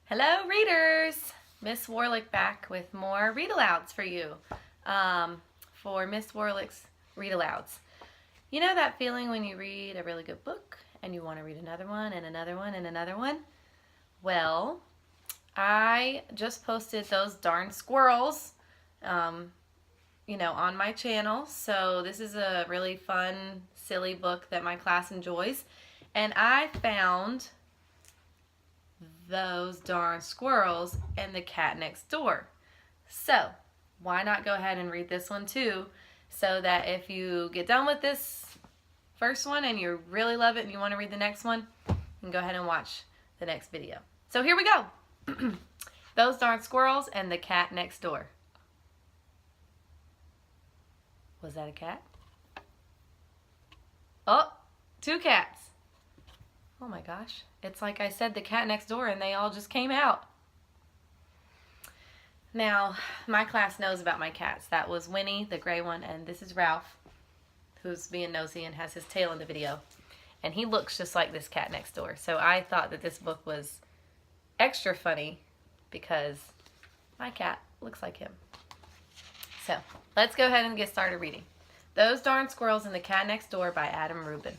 Hello readers! Miss Warlick back with more read-alouds for you. For Miss Warlick's read-alouds. You know that feeling when you read a really good book and you want to read another one and another one and another one? Well, I just posted those darn squirrels on my channel. So this is a really fun, silly book that my class enjoys. And I found those darn squirrels and the cat next door. So why not go ahead and read this one too, so that if you get done with this first one and you really love it and you want to read the next one, you can go ahead and watch the next video. So here we go. Those darn squirrels and the cat next door. Was that a cat? Oh, two cats. Oh my gosh. It's like I said, the cat next door, and they all just came out. Now, my class knows about my cats. That was Winnie, the gray one, and this is Ralph, who's being nosy and has his tail in the video. And he looks just like this cat next door. So I thought that this book was extra funny because my cat looks like him. So let's go ahead and get started reading. Those Darn Squirrels and the Cat Next Door by Adam Rubin.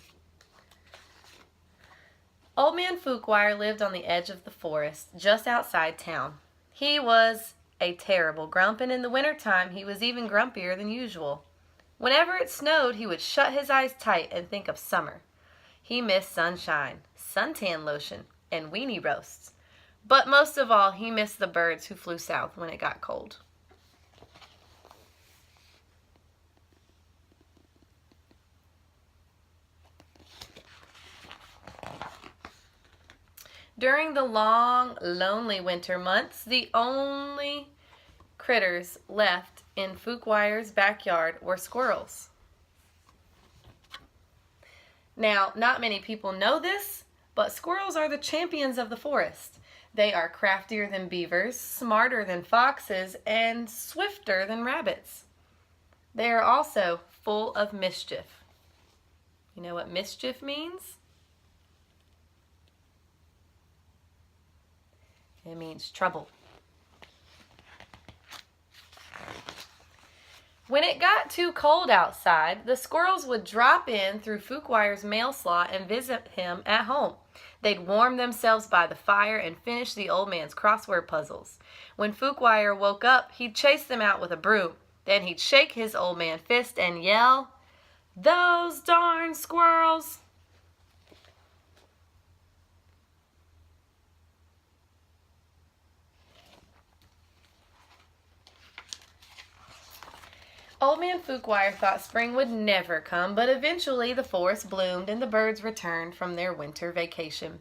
Old Man Fookwire lived on the edge of the forest, just outside town. He was a terrible grump, and in the wintertime he was even grumpier than usual. Whenever it snowed, he would shut his eyes tight and think of summer. He missed sunshine, suntan lotion, and weenie roasts. But most of all, he missed the birds who flew south when it got cold. During the long, lonely winter months, the only critters left in Fookwire's backyard were squirrels. Now, not many people know this, but squirrels are the champions of the forest. They are craftier than beavers, smarter than foxes, and swifter than rabbits. They are also full of mischief. You know what mischief means? It means trouble. When it got too cold outside, the squirrels would drop in through Fookwire's mail slot and visit him at home. They'd warm themselves by the fire and finish the old man's crossword puzzles. When Fookwire woke up, he'd chase them out with a broom. Then he'd shake his old man fist and yell, "Those darn squirrels!" Old Man Fookwire thought spring would never come, but eventually the forest bloomed and the birds returned from their winter vacation.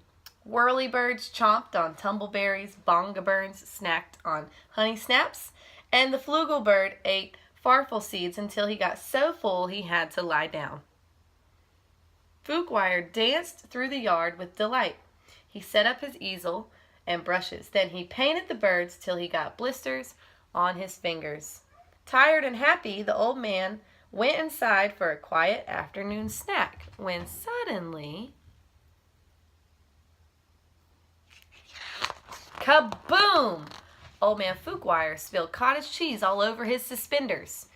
Whirlybirds chomped on tumbleberries, bongabirds snacked on honey snaps, and the flugelbird ate farfel seeds until he got so full he had to lie down. Fookwire danced through the yard with delight. He set up his easel and brushes. Then he painted the birds till he got blisters on his fingers. Tired and happy, the old man went inside for a quiet afternoon snack when suddenly, kaboom! Old Man Fookwire spilled cottage cheese all over his suspenders.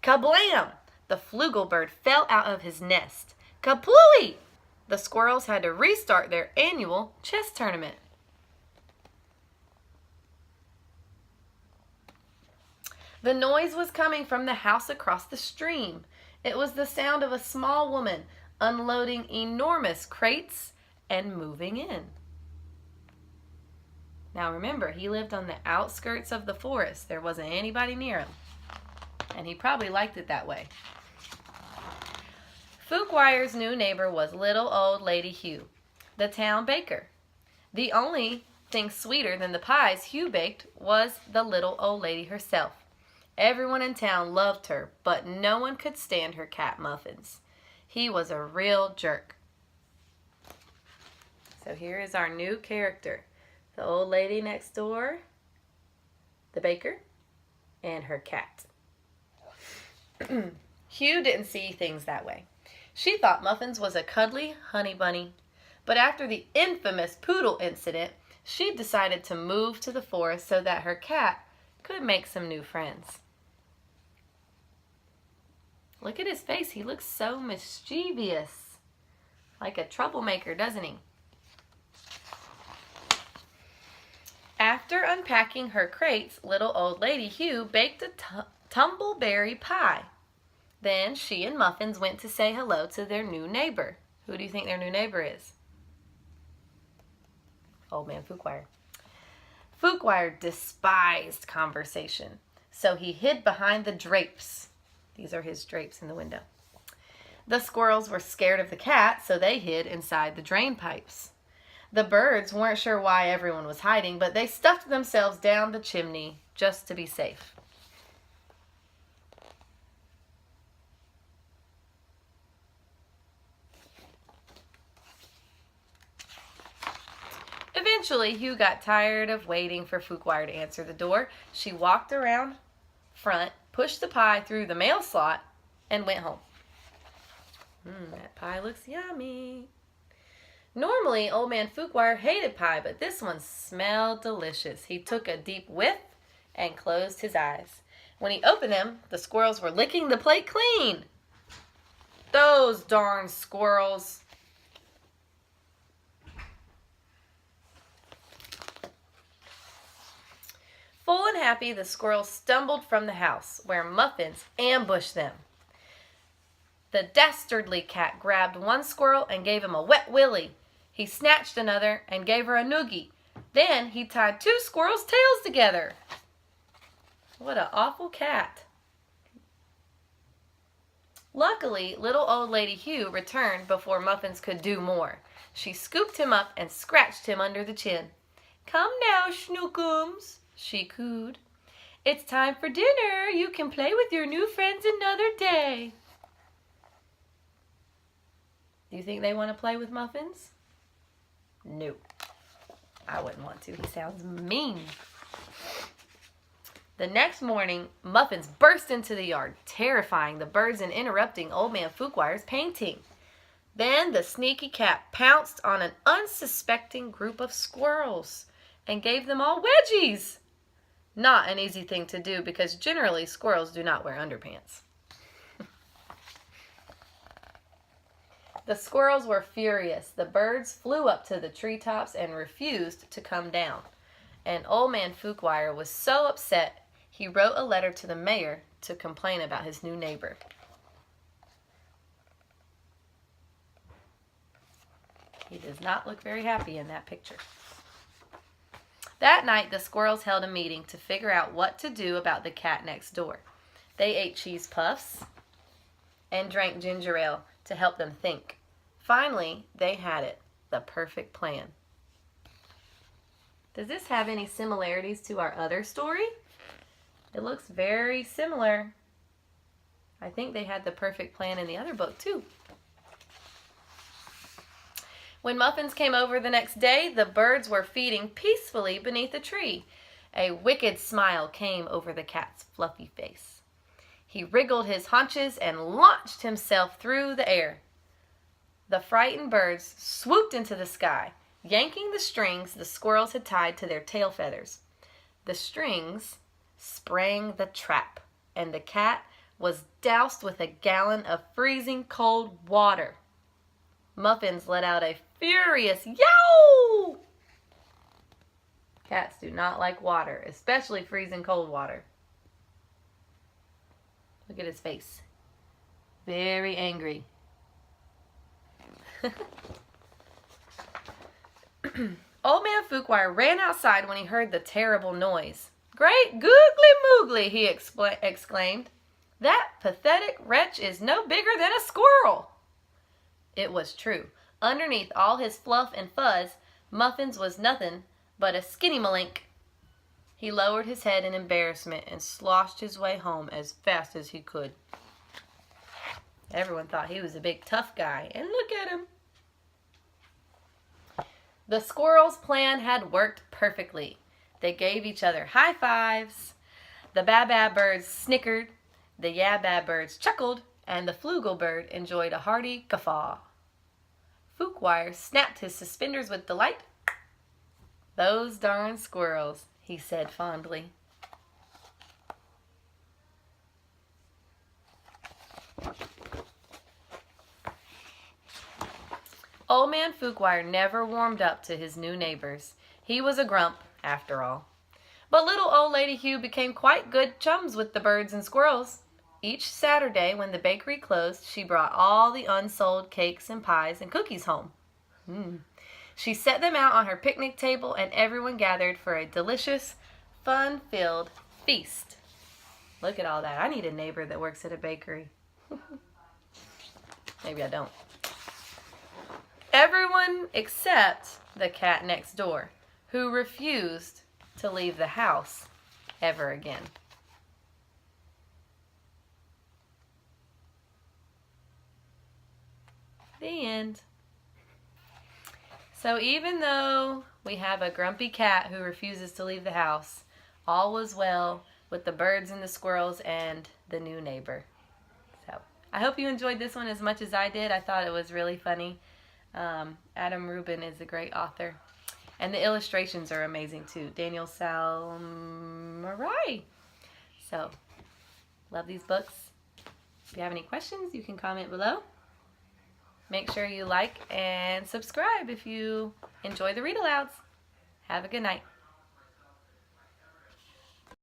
Kablam! The flugelbird fell out of his nest. Kaplooey! The squirrels had to restart their annual chess tournament. The noise was coming from the house across the stream. It was the sound of a small woman unloading enormous crates and moving in. Now remember, he lived on the outskirts of the forest. There wasn't anybody near him. And he probably liked it that way. Fookwire's new neighbor was little old Lady Hugh, the town baker. The only thing sweeter than the pies Hugh baked was the little old lady herself. Everyone in town loved her, but no one could stand her cat muffins. He was a real jerk. So here is our new character. The old lady next door, the baker, and her cat. Hugh didn't see things that way. She thought Muffins was a cuddly honey bunny. But after the infamous poodle incident, She decided to move to the forest so that her cat could make some new friends. Look at his face. He looks so mischievous. Like a troublemaker, doesn't he? After unpacking her crates, little old lady Hugh baked a tumbleberry pie. Then she and Muffins went to say hello to their new neighbor. Who do you think their new neighbor is? Old Man Fookwire. Fookwire despised conversation, so he hid behind the drapes. These are his drapes in the window. The squirrels were scared of the cat, so they hid inside the drain pipes. The birds weren't sure why everyone was hiding, but they stuffed themselves down the chimney just to be safe. Eventually, Hugh got tired of waiting for Fookwire to answer the door. She walked around front, pushed the pie through the mail slot, and went home. That pie looks yummy. Normally, Old Man Fookwire hated pie, but this one smelled delicious. He took a deep whiff and closed his eyes. When he opened them, the squirrels were licking the plate clean. Those darn squirrels. Full and happy, the squirrels stumbled from the house, where Muffins ambushed them. The dastardly cat grabbed one squirrel and gave him a wet willy. He snatched another and gave her a noogie. Then he tied two squirrels' tails together. What an awful cat. Luckily, little old lady Hugh returned before Muffins could do more. She scooped him up and scratched him under the chin. "Come now, Schnookums," she cooed. "It's time for dinner. You can play with your new friends another day." Do you think they want to play with Muffins? No. I wouldn't want to. He sounds mean. The next morning, Muffins burst into the yard, terrifying the birds and interrupting Old Man Fookwire's painting. Then the sneaky cat pounced on an unsuspecting group of squirrels and gave them all wedgies. Not an easy thing to do because generally squirrels do not wear underpants. The squirrels were furious. The birds flew up to the treetops and refused to come down. And Old Man Fookwire was so upset, he wrote a letter to the mayor to complain about his new neighbor. He does not look very happy in that picture. That night, the squirrels held a meeting to figure out what to do about the cat next door. They ate cheese puffs and drank ginger ale to help them think. Finally, they had it, the perfect plan. Does this have any similarities to our other story? It looks very similar. I think they had the perfect plan in the other book too. When Muffins came over the next day, the birds were feeding peacefully beneath a tree. A wicked smile came over the cat's fluffy face. He wriggled his haunches and launched himself through the air. The frightened birds swooped into the sky, yanking the strings the squirrels had tied to their tail feathers. The strings sprang the trap, and the cat was doused with a gallon of freezing cold water. Muffins let out a furious yow! Cats do not like water, especially freezing cold water. Look at his face. Very angry. Old Man Fookwire ran outside when he heard the terrible noise. "Great googly moogly," he exclaimed. "That pathetic wretch is no bigger than a squirrel." It was true. Underneath all his fluff and fuzz, Muffins was nothing but a skinny malink. He lowered his head in embarrassment and sloshed his way home as fast as he could. Everyone thought he was a big tough guy, and look at him. The squirrels' plan had worked perfectly. They gave each other high fives. The baa-baa birds snickered, the yaa-baa birds chuckled, and the flugel bird enjoyed a hearty guffaw. Fookwire snapped his suspenders with delight Those darn squirrels, he said fondly. Old Man Fookwire never warmed up to his new neighbors. He was a grump, after all. But little old Lady Hugh became quite good chums with the birds and squirrels. Each Saturday, when the bakery closed, she brought all the unsold cakes and pies and cookies home. She set them out on her picnic table, and everyone gathered for a delicious, fun-filled feast. Look at all that. I need a neighbor that works at a bakery. Maybe I don't. Everyone except the cat next door, who refused to leave the house ever again. The end. So even though we have a grumpy cat who refuses to leave the house, all was well with the birds and the squirrels and the new neighbor. So I hope you enjoyed this one as much as I did. I thought it was really funny. Adam Rubin is a great author. And the illustrations are amazing too. Daniel Salmarai. So, love these books. If you have any questions, you can comment below. Make sure you like and subscribe if you enjoy the read alouds. Have a good night.